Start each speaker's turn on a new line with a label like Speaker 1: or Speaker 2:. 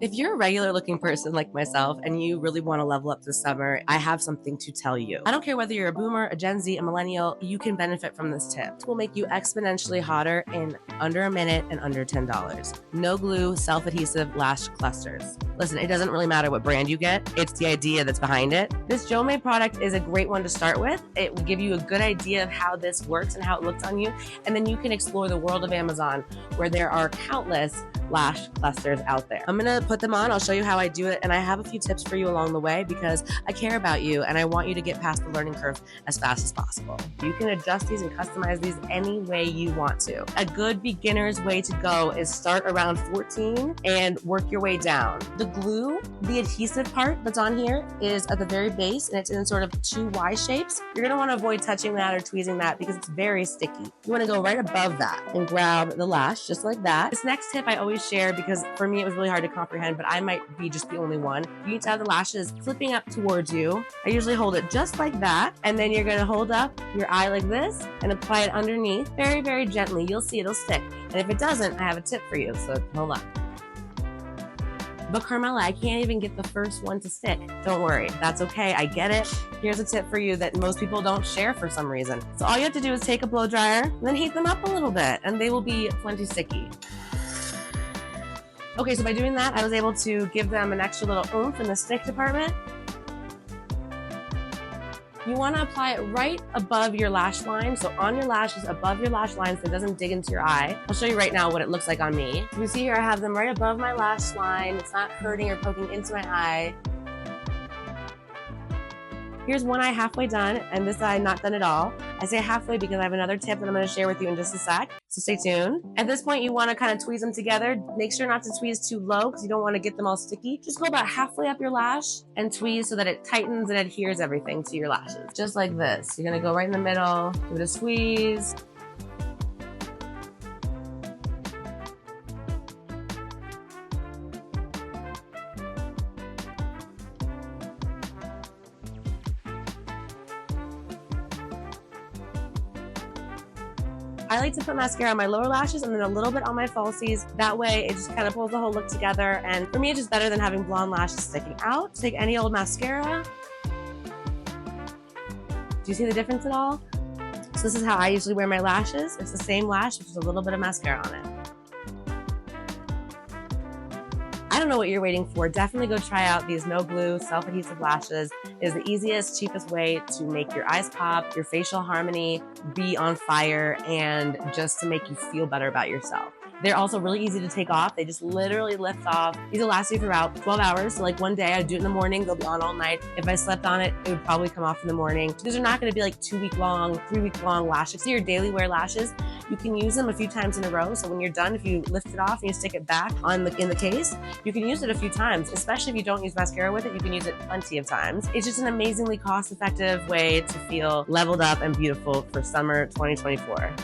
Speaker 1: If you're a regular looking person like myself and you really want to level up this summer, I have something to tell you. I don't care whether you're a boomer, a Gen Z, a millennial, you can benefit from this tip. It will make you exponentially hotter in under a minute and under $10. No glue, self-adhesive lash clusters. Listen, it doesn't really matter what brand you get, it's the idea that's behind it. This Jo-May product is a great one to start with. It will give you a good idea of how this works and how it looks on you, and then you can explore the world of Amazon where there are countless lash clusters out there. I'm gonna put them on, I'll show you how I do it, and I have a few tips for you along the way because I care about you and I want you to get past the learning curve as fast as possible. You can adjust these and customize these any way you want to. A good beginner's way to go is start around 14 and work your way down. The glue, the adhesive part that's on here is at the very base and it's in sort of two Y shapes. You're gonna wanna avoid touching that or tweezing that because it's very sticky. You wanna go right above that and grab the lash just like that. This next tip I always share because for me it was really hard to comprehend, but I might be just the only one. You need to have the lashes flipping up towards you. I usually hold it just like that, and then you're gonna hold up your eye like this and apply it underneath very, very gently. You'll see it'll stick. And if it doesn't, I have a tip for you, so hold on. But Carmela, I can't even get the first one to stick. Don't worry, that's okay, I get it. Here's a tip for you that most people don't share for some reason. So all you have to do is take a blow dryer and then heat them up a little bit and they will be plenty sticky. Okay, so by doing that, I was able to give them an extra little oomph in the stick department. You want to apply it right above your lash line, so on your lashes, above your lash line, so it doesn't dig into your eye. I'll show you right now what it looks like on me. You see here, I have them right above my lash line. It's not hurting or poking into my eye. Here's one eye halfway done, and this eye not done at all. I say halfway because I have another tip that I'm going to share with you in just a sec, so stay tuned. At this point, you want to kind of tweeze them together. Make sure not to tweeze too low because you don't want to get them all sticky. Just go about halfway up your lash and tweeze so that it tightens and adheres everything to your lashes. Just like this. You're going to go right in the middle, give it a squeeze. I like to put mascara on my lower lashes and then a little bit on my falsies. That way it just kind of pulls the whole look together. And for me, it's just better than having blonde lashes sticking out. Take any old mascara. Do you see the difference at all? So this is how I usually wear my lashes. It's the same lash with just a little bit of mascara on it. I don't know what you're waiting for. Definitely go try out these no glue self-adhesive lashes. It is the easiest, cheapest way to make your eyes pop, your facial harmony be on fire, and just to make you feel better about yourself. They're also really easy to take off. They just literally lift off. These will last you for about 12 hours. So like one day I'd do it in the morning, they'll be on all night. If I slept on it, it would probably come off in the morning. These are not gonna be like 2-week long, 3-week long lashes. So your daily wear lashes, you can use them a few times in a row. So when you're done, if you lift it off and you stick it back in the case, you can use it a few times. Especially if you don't use mascara with it, you can use it plenty of times. It's just an amazingly cost-effective way to feel leveled up and beautiful for summer 2024.